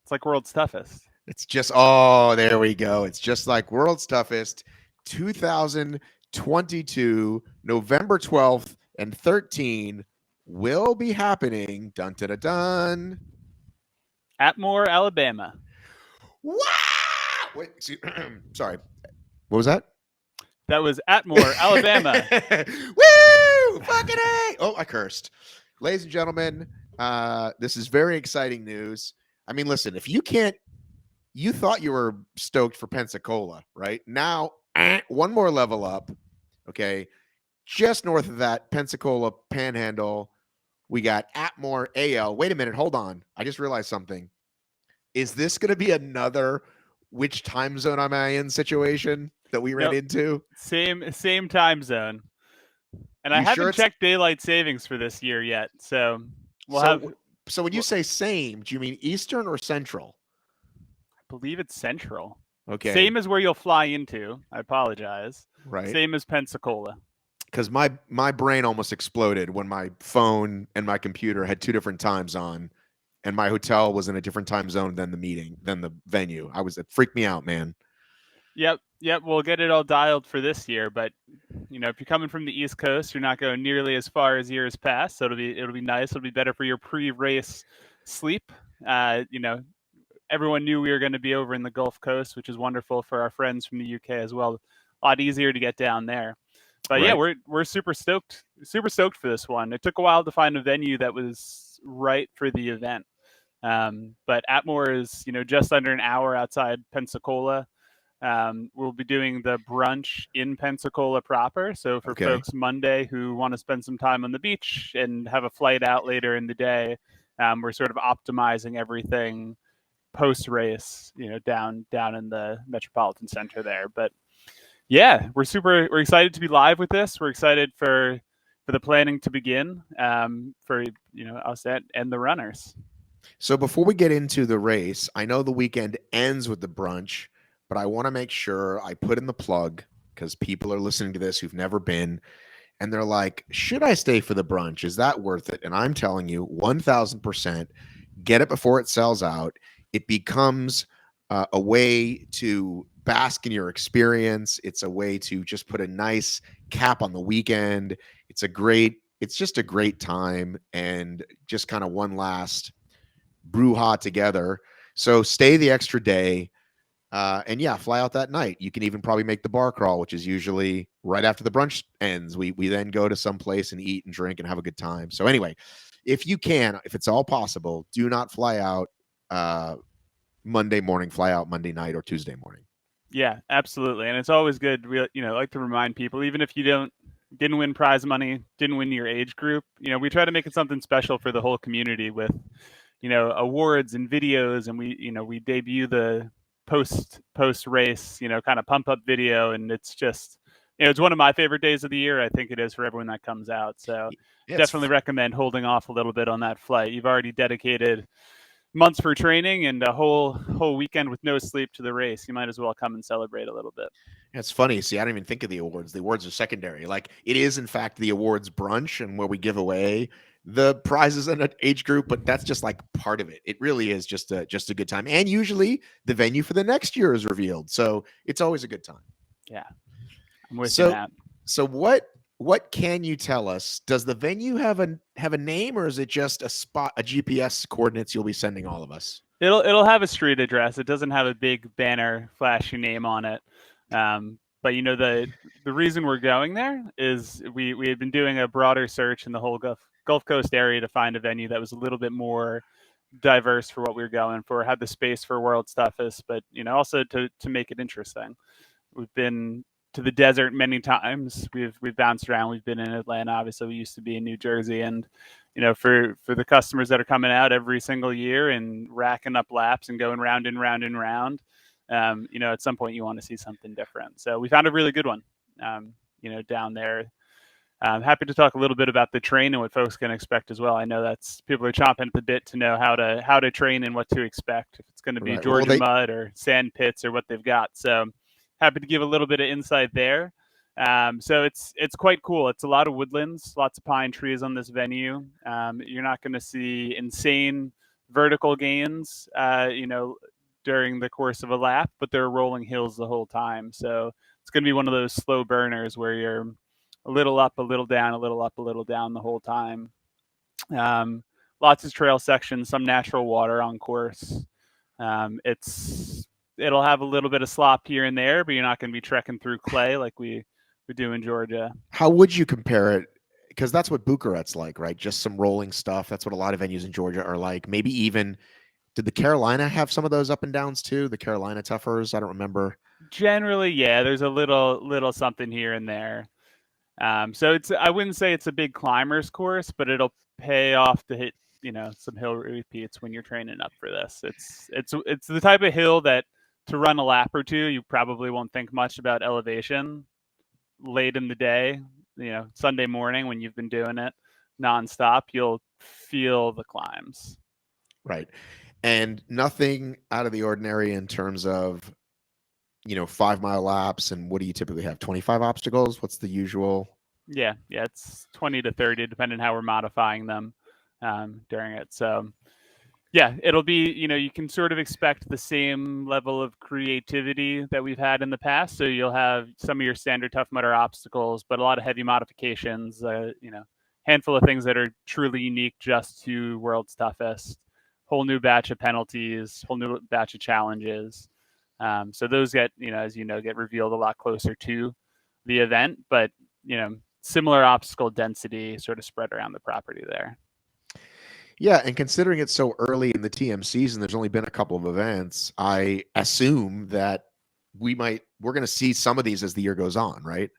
It's like World's Toughest. It's just, oh, there we go. It's just like World's Toughest 2022, November 12th and 13 will be happening. Dun, dun, dun, dun. Atmore, Alabama. Wow! Wait, sorry. What was that? That was Atmore, Alabama. Woo! Fucking A! Oh, I cursed. Ladies and gentlemen, this is very exciting news. I mean, listen, if you can't, you thought you were stoked for Pensacola, right? Now, one more level up, okay? Just north of that, Pensacola Panhandle, we got Atmore AL. Wait a minute, hold on. I just realized something. Is this going to be another which time zone am I in situation that we ran Nope. into? Same time zone. And I You sure haven't it's checked daylight savings for this year yet, so we'll have. so when you say same, do you mean Eastern or Central? I believe it's Central. Okay. Same as where you'll fly into. I apologize. Right. Same as Pensacola. Because my brain almost exploded when my phone and my computer had two different times on, and my hotel was in a different time zone than the venue. It freaked me out, man. Yep. We'll get it all dialed for this year, but if you're coming from the East Coast, you're not going nearly as far as years past. So it'll be nice. It'll be better for your pre-race sleep. Everyone knew we were going to be over in the Gulf Coast, which is wonderful for our friends from the UK as well. A lot easier to get down there. But yeah, Right. we're super stoked for this one. It took a while to find a venue that was right for the event. But Atmore is just under an hour outside Pensacola. We'll be doing the brunch in Pensacola proper. So for Okay. folks Monday who want to spend some time on the beach and have a flight out later in the day, we're sort of optimizing everything post race, down in the metropolitan center there. But yeah, we're excited to be live with this. We're excited for the planning to begin, for us and the runners. So before we get into the race, I know the weekend ends with the brunch, but I want to make sure I put in the plug because people are listening to this who've never been, and they're like, should I stay for the brunch? Is that worth it? And I'm telling you, 1000%, get it before it sells out. It becomes a way to bask in your experience. It's a way to just put a nice cap on the weekend. It's just a great time and just kind of one last brouhaha together. So stay the extra day. And yeah, fly out that night. You can even probably make the bar crawl, which is usually right after the brunch ends. We then go to some place and eat and drink and have a good time. So anyway, if you can, if it's all possible, do not fly out Monday morning. Fly out Monday night or Tuesday morning. Yeah, absolutely. And it's always good. We like to remind people, even if you didn't win prize money, didn't win your age group, we try to make it something special for the whole community with awards and videos, and we debut the post race kind of pump up video, and it's just it's one of my favorite days of the year. I think it is for everyone that comes out. So definitely recommend holding off a little bit on that flight. You've already dedicated months for training and a whole weekend with no sleep to the race. You might as well come and celebrate a little bit. It's funny. See, I don't even think of the awards. The awards are secondary. Like it is, in fact, the awards brunch and where we give away the prizes in an age group, but that's just like part of it. It really is just a good time. And usually the venue for the next year is revealed. So it's always a good time. Yeah. I'm with you, Matt. So what can you tell us? Does the venue have a name, or is it just a spot, a GPS coordinates you'll be sending all of us? It'll have a street address. It doesn't have a big banner flashy name on it. But the reason we're going there is we had been doing a broader search in the whole Gulf Coast area to find a venue that was a little bit more diverse for what we were going for, had the space for World's Toughest, but also to make it interesting. We've been to the desert many times. We've bounced around. We've been in Atlanta. Obviously, we used to be in New Jersey, and for the customers that are coming out every single year and racking up laps and going round and round and round, at some point you want to see something different. So we found a really good one, down there. I'm happy to talk a little bit about the train and what folks can expect as well. I know that's people are chomping at the bit to know how to train and what to expect, if it's going to be Georgia mud or sand pits or what they've got. So happy to give a little bit of insight there. So it's quite cool. It's a lot of woodlands, lots of pine trees on this venue. You're not going to see insane vertical gains, during the course of a lap, but they're rolling hills the whole time. So it's going to be one of those slow burners where you're a little up, a little down, a little up, a little down the whole time. Lots of trail sections, some natural water on course. It'll have a little bit of slop here and there, but you're not going to be trekking through clay like we do in Georgia. How would you compare it? Because that's what Bucharest's like, right? Just some rolling stuff. That's what a lot of venues in Georgia are like. Maybe even did the Carolina have some of those up and downs too? The Carolina toughers? I don't remember. Generally, yeah, there's a little something here and there. So I wouldn't say it's a big climbers course, but it'll pay off to hit some hill repeats when you're training up for this. It's the type of hill that to run a lap or two, you probably won't think much about elevation. Late in the day, Sunday morning when you've been doing it nonstop, you'll feel the climbs. Right. And nothing out of the ordinary in terms of 5-mile laps. And what do you typically have? 25 obstacles? What's the usual? Yeah, it's 20 to 30, depending on how we're modifying them during it. So, yeah, it'll be, you can sort of expect the same level of creativity that we've had in the past. So you'll have some of your standard Tough Mudder obstacles, but a lot of heavy modifications, handful of things that are truly unique just to World's Toughest, whole new batch of penalties, whole new batch of challenges. So those get, get revealed a lot closer to the event, but, similar obstacle density sort of spread around the property there. Yeah, and considering it's so early in the TM season, there's only been a couple of events. I assume that we're going to see some of these as the year goes on, right?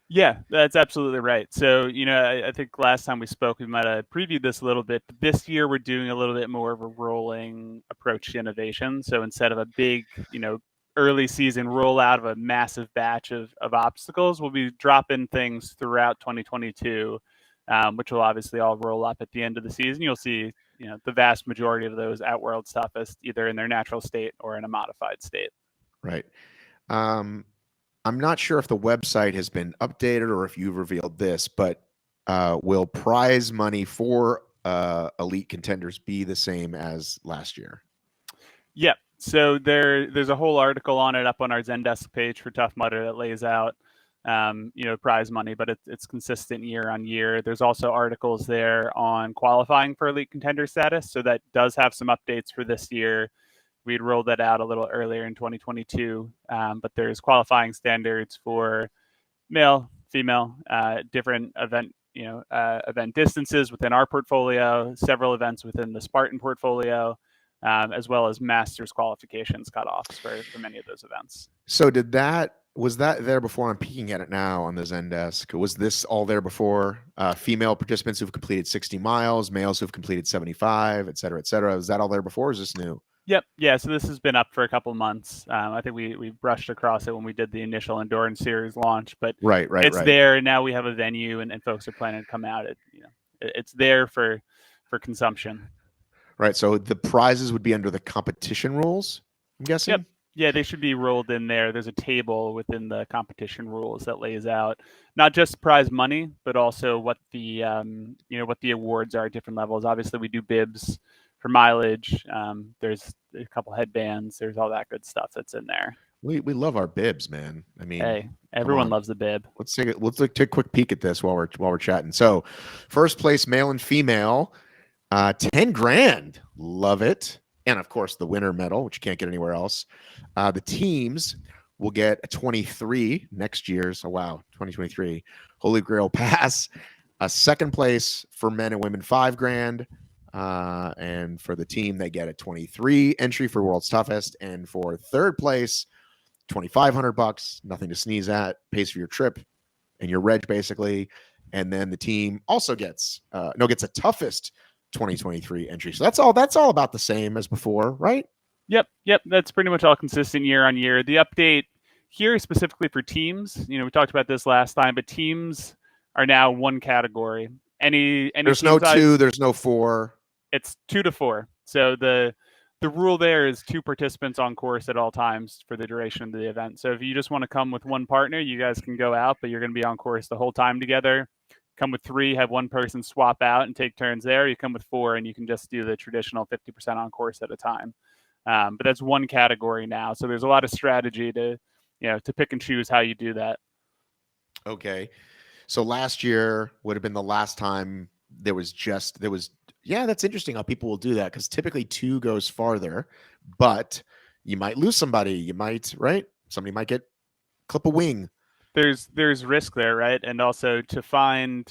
Yeah, that's absolutely right. So, I think last time we spoke, we might have previewed this a little bit. But this year, we're doing a little bit more of a rolling approach to innovation. So instead of a big, early season rollout of a massive batch of obstacles, we'll be dropping things throughout 2022, which will obviously all roll up at the end of the season. You'll see, the vast majority of those at World's Toughest, either in their natural state or in a modified state. Right. I'm not sure if the website has been updated or if you've revealed this, but will prize money for elite contenders be the same as last year? Yep. So there's a whole article on it up on our Zendesk page for Tough Mudder that lays out, prize money, but it's consistent year on year. There's also articles there on qualifying for elite contender status. So that does have some updates for this year. We'd rolled that out a little earlier in 2022, but there's qualifying standards for male, female, different event, event distances within our portfolio, several events within the Spartan portfolio, as well as masters qualifications cutoffs for many of those events. So was that there before? I'm peeking at it now on the Zendesk. Was this all there before? Female participants who've completed 60 miles, males who've completed 75, et cetera, et cetera. Was that all there before, or is this new? Yep. Yeah. So this has been up for a couple months. I think we brushed across it when we did the initial endurance series launch, but it's there. And now we have a venue and folks are planning to come out. It's there for consumption. Right. So the prizes would be under the competition rules, I'm guessing? Yep. Yeah, they should be rolled in there. There's a table within the competition rules that lays out not just prize money, but also what the what the awards are at different levels. Obviously, we do bibs for mileage. There's a couple headbands. There's all that good stuff that's in there. We love our bibs, man. I mean, hey, everyone loves a bib. Let's take a quick peek at this while we're chatting. So, first place, male and female, 10 grand. Love it. And of course, the winner medal, which you can't get anywhere else. The teams will get a 23 next year's. Oh, wow. 2023 Holy Grail Pass. Second place for men and women, 5 grand. And for the team, they get a 23 entry for World's Toughest. And for third place, $2,500. Nothing to sneeze at. Pays for your trip and your reg, basically. And then the team also gets a toughest 2023 entry. So that's all about the same as before, right? Yep. That's pretty much all consistent year on year. The update here specifically for teams, we talked about this last time, but teams are now one category. Any there's no size, 2, there's no 4. It's 2 to 4. So the rule there is 2 participants on course at all times for the duration of the event. So if you just want to come with one partner, you guys can go out, but you're going to be on course the whole time together. come with 3, have one person swap out and take turns there. You come with 4, and you can just do the traditional 50% on course at a time. But that's one category now. So there's a lot of strategy to, to pick and choose how you do that. Okay. So last year would have been the last time there was, yeah, that's interesting how people will do that, because typically 2 goes farther, but you might lose somebody. You might, right? Somebody might clip a wing. There's risk there, right? And also to find,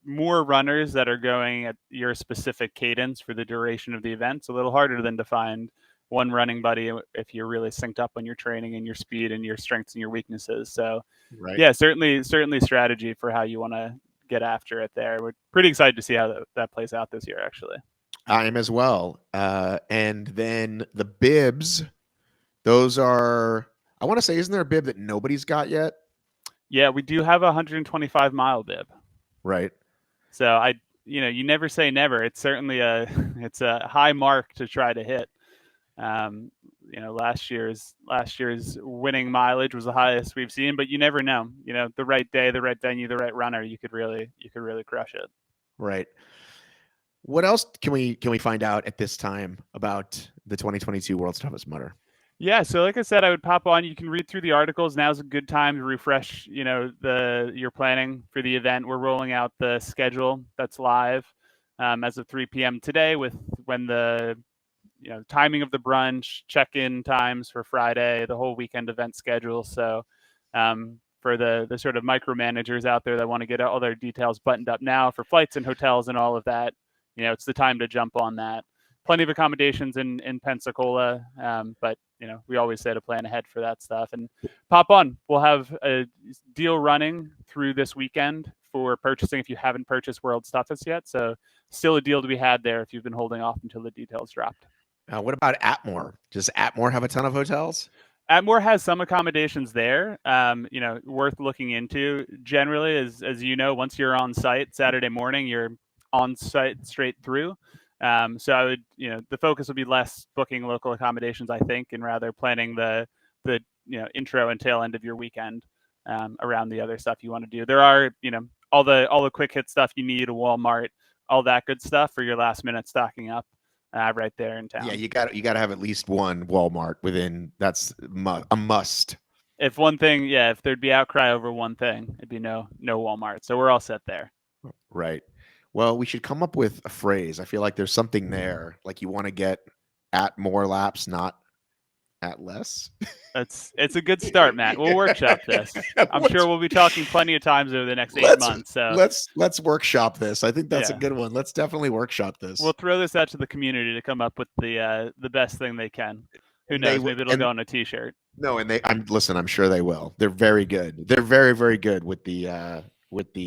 more runners that are going at your specific cadence for the duration of the event. It's a little harder than to find one running buddy if you're really synced up on your training and your speed and your strengths and your weaknesses. So, right. Yeah, certainly strategy for how you want to get after it there. We're pretty excited to see how that plays out this year, actually. I am as well. And then the bibs, those are, I want to say, isn't there a bib that nobody's got yet? Yeah, we do have a 125-mile bib. Right. So you never say never. It's certainly it's a high mark to try to hit. Last year's winning mileage was the highest we've seen, but you never know. The right day, the right venue, the right runner, you could really crush it. Right. What else can we find out at this time about the 2022 World's Toughest Mudder? Yeah, so like I said, I would pop on. You can read through the articles. Now's a good time to refresh, your planning for the event. We're rolling out the schedule that's live as of 3 p.m. today, with when the timing of the brunch, check-in times for Friday, the whole weekend event schedule. So for the sort of micromanagers out there that want to get all their details buttoned up now for flights and hotels and all of that, it's the time to jump on that. Plenty of accommodations in Pensacola, but we always say to plan ahead for that stuff and pop on. We'll have a deal running through this weekend for purchasing if you haven't purchased World's Toughest yet. So still a deal to be had there if you've been holding off until the details dropped. What about Atmore? Does Atmore have a ton of hotels? Atmore has some accommodations there, worth looking into. Generally, as you know, once you're on site Saturday morning, you're on site straight through. So I would, the focus would be less booking local accommodations, I think, and rather planning the intro and tail end of your weekend around the other stuff you want to do. There are, all the quick hit stuff you need, a Walmart, all that good stuff for your last minute stocking up right there in town. Yeah, you got to have at least one Walmart within. That's a must. If there'd be outcry over one thing, it'd be no Walmart. So we're all set there. Right. Well, we should come up with a phrase. I feel like there's something there. Like you want to get at more laps, not at less. It's a good start, Matt. We'll workshop this. I'm sure we'll be talking plenty of times over the next 8 months. So let's workshop this. I think that's a good one. Let's definitely workshop this. We'll throw this out to the community to come up with the best thing they can. Who knows? Maybe it'll go on a T-shirt. No, and I'm sure they will. They're very good. They're very, very good with the what do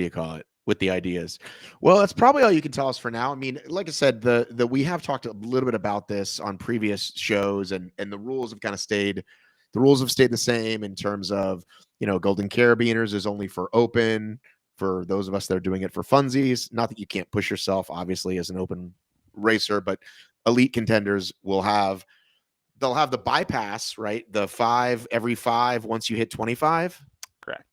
you call it? With the ideas. Well, that's probably all you can tell us for now. I mean, like I said, we have talked a little bit about this on previous shows, and the rules have kind of stayed the same in terms of, Golden Carabiners is only for open, for those of us that are doing it for funsies. Not that you can't push yourself, obviously, as an open racer, but elite contenders they'll have the bypass, right? The 5 every 5 once you hit 25. Correct.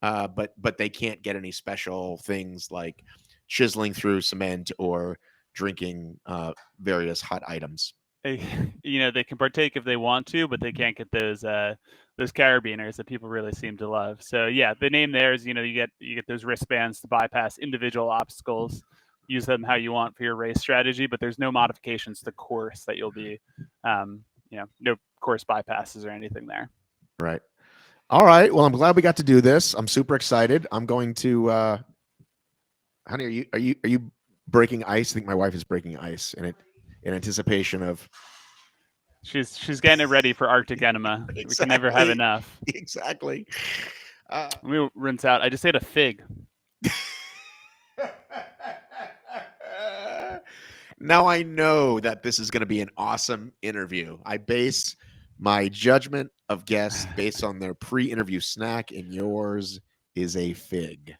But they can't get any special things like chiseling through cement or drinking various hot items. They can partake if they want to, but they can't get those carabiners that people really seem to love. So yeah, the name there is, you get those wristbands to bypass individual obstacles. Use them how you want for your race strategy, but there's no modifications to the course that you'll be, no course bypasses or anything there. Right. All right. Well, I'm glad we got to do this. I'm super excited. I'm going to, honey, are you breaking ice? I think my wife is breaking ice in anticipation of. She's getting it ready for Arctic enema. Exactly. We can never have enough. Exactly. Let me rinse out. I just ate a fig. Now I know that this is going to be an awesome interview. I base my judgment of guests based on their pre-interview snack, and yours is a fig.